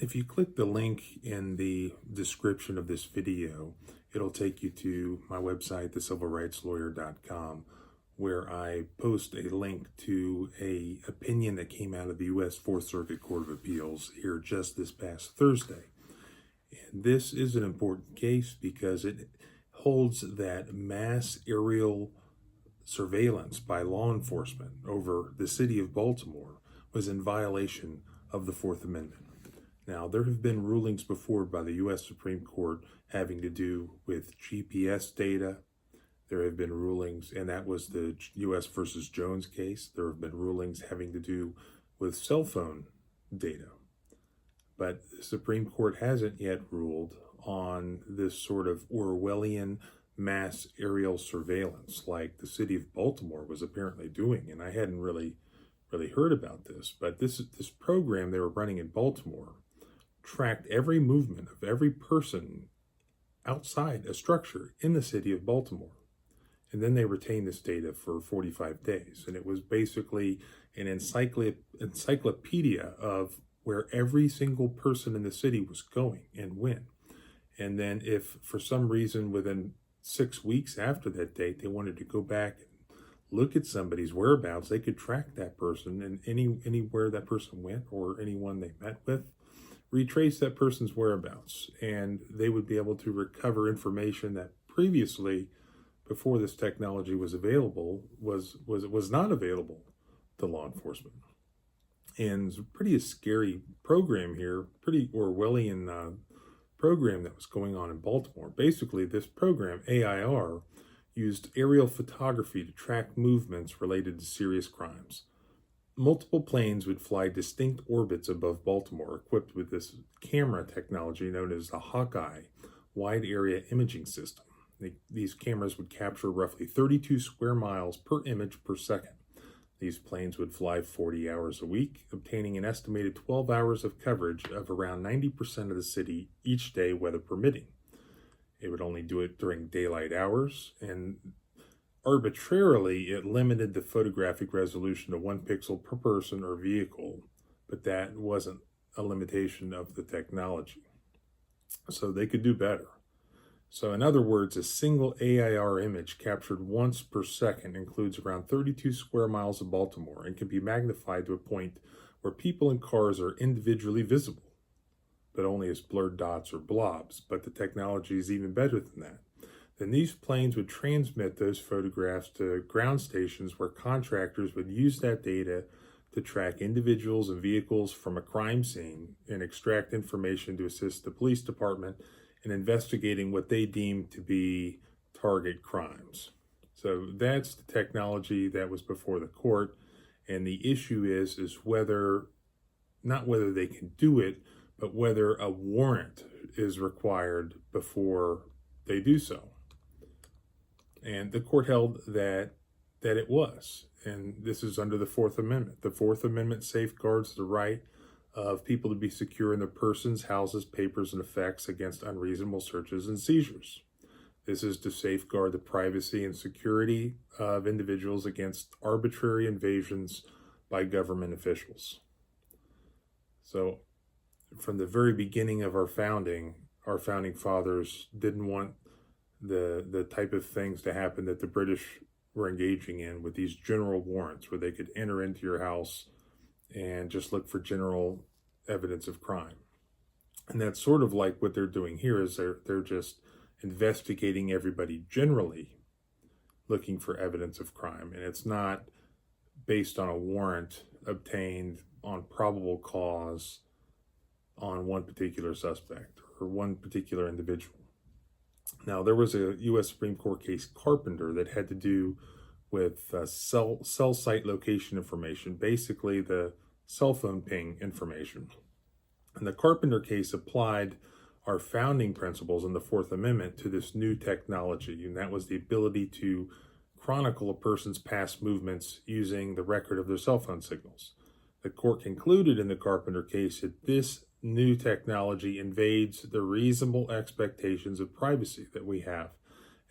If you click the link in the description of this video, it'll take you to my website, thecivilrightslawyer.com, where I post a link to an opinion that came out of the U.S. Fourth Circuit Court of Appeals here just this past Thursday. And this is an important case because it holds that mass aerial surveillance by law enforcement over the city of Baltimore was in violation of the Fourth Amendment. Now, there have been rulings before by the U.S. Supreme Court having to do with GPS data. There have been rulings, and that was the U.S. versus Jones case. There have been rulings having to do with cell phone data. But the Supreme Court hasn't yet ruled on this sort of Orwellian mass aerial surveillance like the city of Baltimore was apparently doing. And I hadn't really heard about this, but this program they were running in Baltimore tracked every movement of every person outside a structure in the city of Baltimore. And then they retained this data for 45 days. And it was basically an encyclopedia of where every single person in the city was going and when. And then if for some reason within 6 weeks after that date, they wanted to go back and look at somebody's whereabouts, they could track that person and anywhere that person went or anyone they met with, retrace that person's whereabouts, and they would be able to recover information that previously, before this technology was available, was not available to law enforcement. And it's a pretty scary program here, pretty Orwellian program that was going on in Baltimore. Basically, this program, AIR, used aerial photography to track movements related to serious crimes. Multiple planes would fly distinct orbits above Baltimore, equipped with this camera technology known as the Hawkeye Wide Area Imaging System. These cameras would capture roughly 32 square miles per image per second. These planes would fly 40 hours a week, obtaining an estimated 12 hours of coverage of around 90% of the city each day, weather permitting. It would only do it during daylight hours, and arbitrarily, it limited the photographic resolution to 1 pixel per person or vehicle, but that wasn't a limitation of the technology. So they could do better. So in other words, a single AIR image captured once per second includes around 32 square miles of Baltimore and can be magnified to a point where people and cars are individually visible, but only as blurred dots or blobs. But the technology is even better than that. Then these planes would transmit those photographs to ground stations where contractors would use that data to track individuals and vehicles from a crime scene and extract information to assist the police department in investigating what they deemed to be target crimes. So that's the technology that was before the court. And the issue is not whether they can do it, but whether a warrant is required before they do so. And the court held that it was. And this is under the Fourth Amendment. The Fourth Amendment safeguards the right of people to be secure in their persons, houses, papers, and effects against unreasonable searches and seizures. This is to safeguard the privacy and security of individuals against arbitrary invasions by government officials. So from the very beginning of our founding fathers didn't want the type of things to happen that the British were engaging in with these general warrants where they could enter into your house and just look for general evidence of crime. And that's sort of like what they're doing here is they're just investigating everybody generally looking for evidence of crime. And it's not based on a warrant obtained on probable cause on one particular suspect or one particular individual. Now, there was a U.S. Supreme Court case, Carpenter, that had to do with cell site location information, basically the cell phone ping information. And the Carpenter case applied our founding principles in the Fourth Amendment to this new technology, and that was the ability to chronicle a person's past movements using the record of their cell phone signals. The court concluded in the Carpenter case that this new technology invades the reasonable expectations of privacy that we have.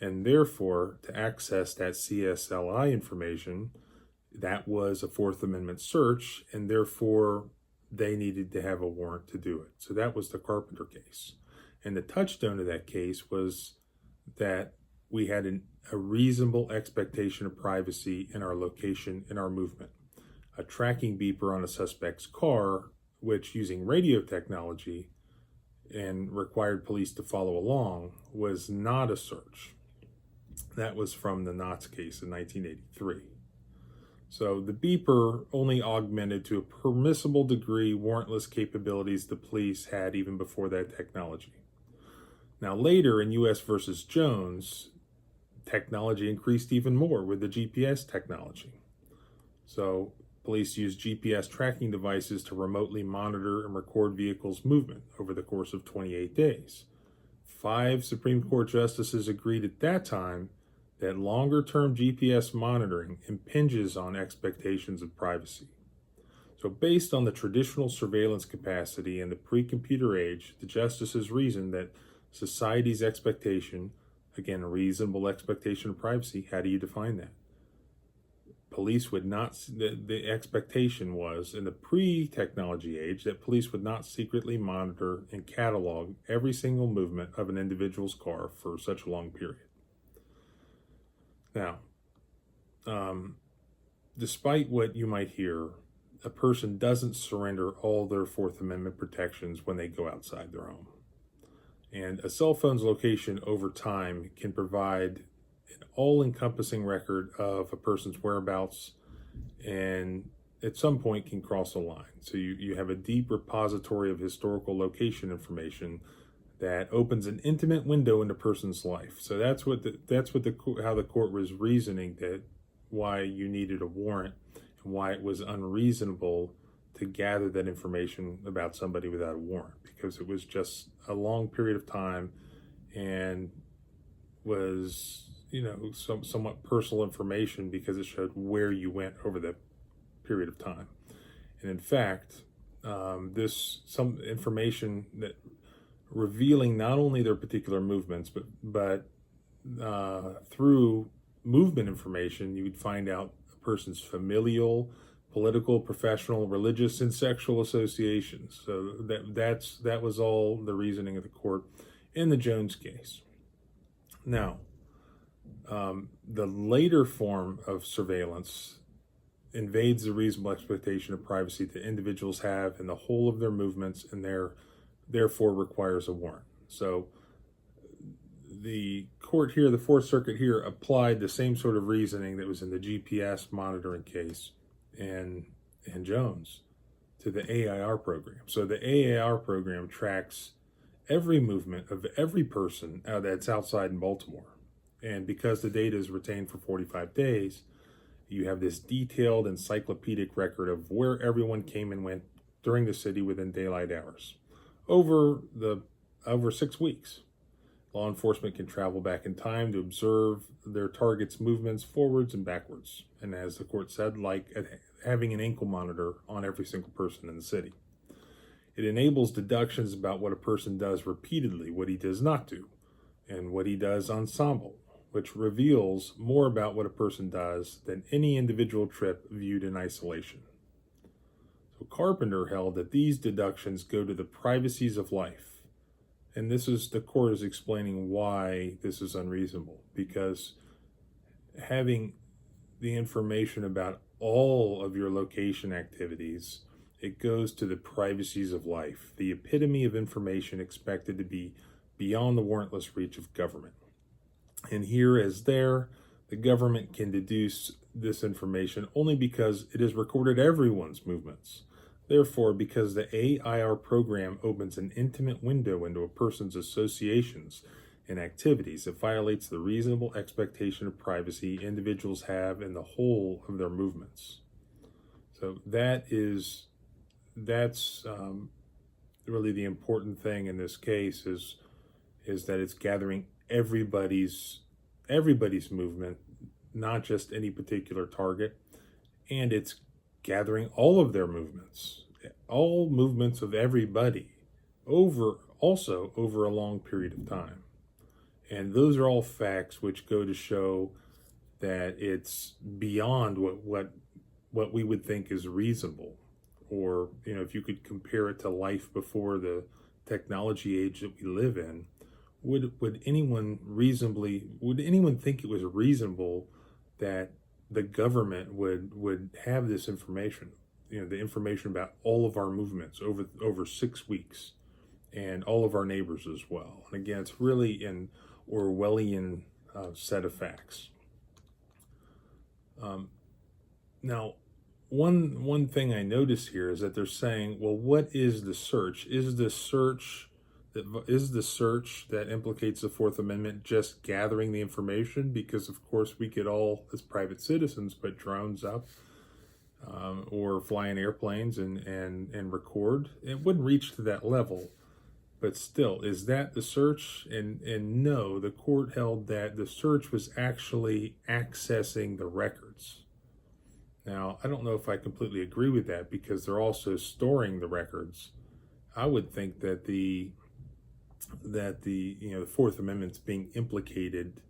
And therefore, to access that CSLI information, that was a Fourth Amendment search, and therefore they needed to have a warrant to do it. So that was the Carpenter case. And the touchstone of that case was that we had a reasonable expectation of privacy in our location, in our movement. A tracking beeper on a suspect's car, which using radio technology and required police to follow along, was not a search. That was from the Knotts case in 1983. So the beeper only augmented to a permissible degree warrantless capabilities the police had even before that technology. Now later in U.S. versus Jones, technology increased even more with the GPS technology. So police used GPS tracking devices to remotely monitor and record vehicles' movement over the course of 28 days. 5 Supreme Court justices agreed at that time that longer-term GPS monitoring impinges on expectations of privacy. So based on the traditional surveillance capacity in the pre-computer age, the justices reasoned that society's expectation, again, a reasonable expectation of privacy, how do you define that? Police would not, the expectation was in the pre-technology age that police would not secretly monitor and catalog every single movement of an individual's car for such a long period. Now, despite what you might hear, a person doesn't surrender all their Fourth Amendment protections when they go outside their home. And a cell phone's location over time can provide an all-encompassing record of a person's whereabouts and at some point can cross a line. So you have a deep repository of historical location information that opens an intimate window into a person's life. So that's how the court was reasoning that why you needed a warrant and why it was unreasonable to gather that information about somebody without a warrant, because it was just a long period of time and was, somewhat personal information because it showed where you went over that period of time. And in fact, some information that revealing not only their particular movements, but through movement information, you would find out a person's familial, political, professional, religious, and sexual associations. So that was all the reasoning of the court in the Jones case. Now, the later form of surveillance invades the reasonable expectation of privacy that individuals have in the whole of their movements and therefore requires a warrant. So the court here, the Fourth Circuit here, applied the same sort of reasoning that was in the GPS monitoring case and Jones to the AIR program. So the AIR program tracks every movement of every person that's outside in Baltimore. And because the data is retained for 45 days, you have this detailed encyclopedic record of where everyone came and went during the city within daylight hours. Over 6 weeks, law enforcement can travel back in time to observe their target's movements forwards and backwards. And as the court said, like having an ankle monitor on every single person in the city. It enables deductions about what a person does repeatedly, what he does not do, and what he does ensemble, which reveals more about what a person does than any individual trip viewed in isolation. So Carpenter held that these deductions go to the privacies of life. And the court is explaining why this is unreasonable, because having the information about all of your location activities, it goes to the privacies of life, the epitome of information expected to be beyond the warrantless reach of government. And here as there, the government can deduce this information only because it has recorded everyone's movements. Therefore, because the AIR program opens an intimate window into a person's associations and activities, it violates the reasonable expectation of privacy individuals have in the whole of their movements. So that's really the important thing in this case is that it's gathering everybody's movement, not just any particular target, and it's gathering all of their movements, all movements of everybody over a long period of time. And those are all facts which go to show that it's beyond what we would think is reasonable or if you could compare it to life before the technology age that we live in, would anyone think it was reasonable that the government would have this information, the information about all of our movements over 6 weeks, and all of our neighbors as well? And again, it's really an Orwellian set of facts. Now, one thing I notice here is that they're saying, well, what is the search? Is the search that implicates the Fourth Amendment just gathering the information? Because of course we could all, as private citizens, put drones up or fly in airplanes and record. It wouldn't reach to that level, but still, is that the search? And no, the court held that the search was actually accessing the records. Now, I don't know if I completely agree with that, because they're also storing the records. I would think that the Fourth Amendment's being implicated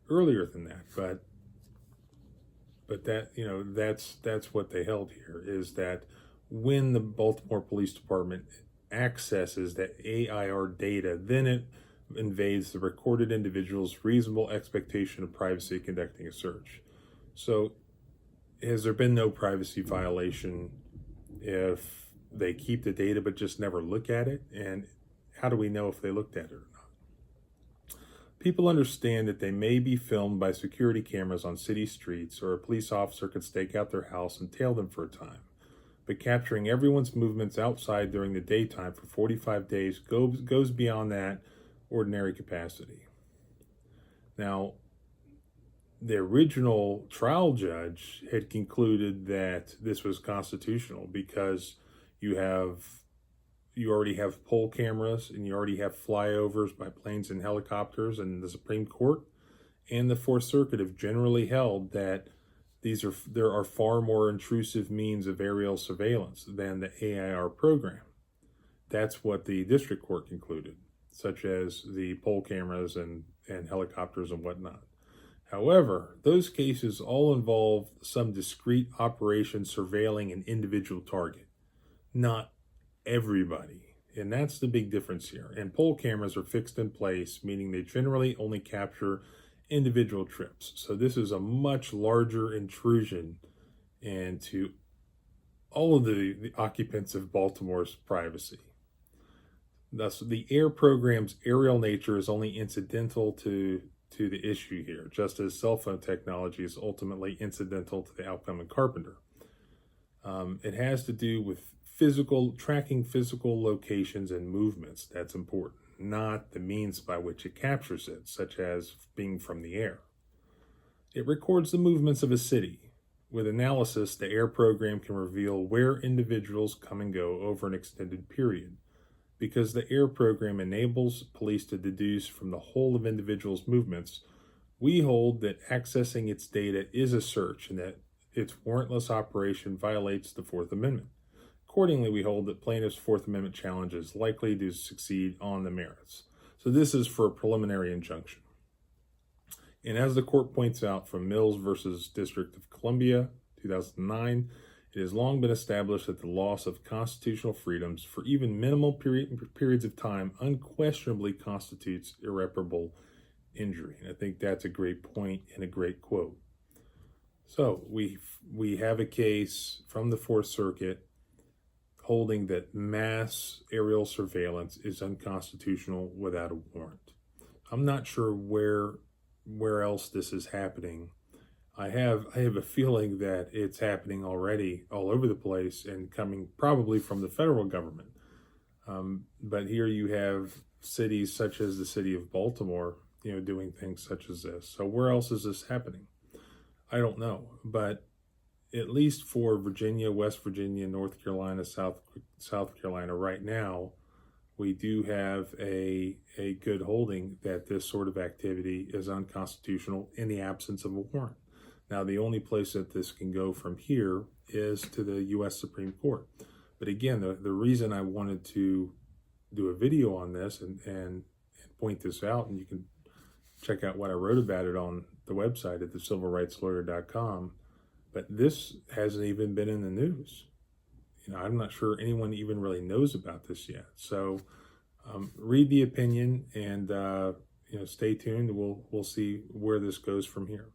earlier than that, but that that's what they held here, is that when the Baltimore Police Department accesses that AIR data, then it invades the recorded individual's reasonable expectation of privacy conducting a search. So has there been no privacy violation if they keep the data but just never look at it? And how do we know if they looked at it or not? People understand that they may be filmed by security cameras on city streets, or a police officer could stake out their house and tail them for a time. But capturing everyone's movements outside during the daytime for 45 days goes beyond that ordinary capacity. Now, the original trial judge had concluded that this was constitutional because you already have poll cameras and you already have flyovers by planes and helicopters, and the Supreme Court and the Fourth Circuit have generally held that there are far more intrusive means of aerial surveillance than the AIR program. That's what the district court concluded, such as the poll cameras and helicopters and whatnot. However, those cases all involve some discrete operation surveilling an individual target, not everybody. And that's the big difference here. And poll cameras are fixed in place, meaning they generally only capture individual trips. So this is a much larger intrusion into all of the occupants of Baltimore's privacy. Thus, the AIR program's aerial nature is only incidental to the issue here, just as cell phone technology is ultimately incidental to the outcome in Carpenter. It has to do with tracking physical locations and movements. That's important, not the means by which it captures it, such as being from the air. It records the movements of a city. With analysis, the AIR program can reveal where individuals come and go over an extended period. Because the AIR program enables police to deduce from the whole of individuals' movements, we hold that accessing its data is a search and that its warrantless operation violates the Fourth Amendment. Accordingly, we hold that plaintiff's Fourth Amendment challenge is likely to succeed on the merits. So this is for a preliminary injunction. And as the court points out from Mills versus District of Columbia, 2009, it has long been established that the loss of constitutional freedoms for even minimal periods of time unquestionably constitutes irreparable injury. And I think that's a great point and a great quote. So we have a case from the Fourth Circuit holding that mass aerial surveillance is unconstitutional without a warrant. I'm not sure where else this is happening. I have a feeling that it's happening already all over the place and coming probably from the federal government. But here you have cities such as the city of Baltimore, doing things such as this. So where else is this happening? I don't know. But at least for Virginia, West Virginia, North Carolina, South Carolina, right now, we do have a good holding that this sort of activity is unconstitutional in the absence of a warrant. Now, the only place that this can go from here is to the U.S. Supreme Court. But again, the reason I wanted to do a video on this and point this out, and you can check out what I wrote about it on the website at thecivilrightslawyer.com, but this hasn't even been in the news. I'm not sure anyone even really knows about this yet. So read the opinion and stay tuned. We'll see where this goes from here.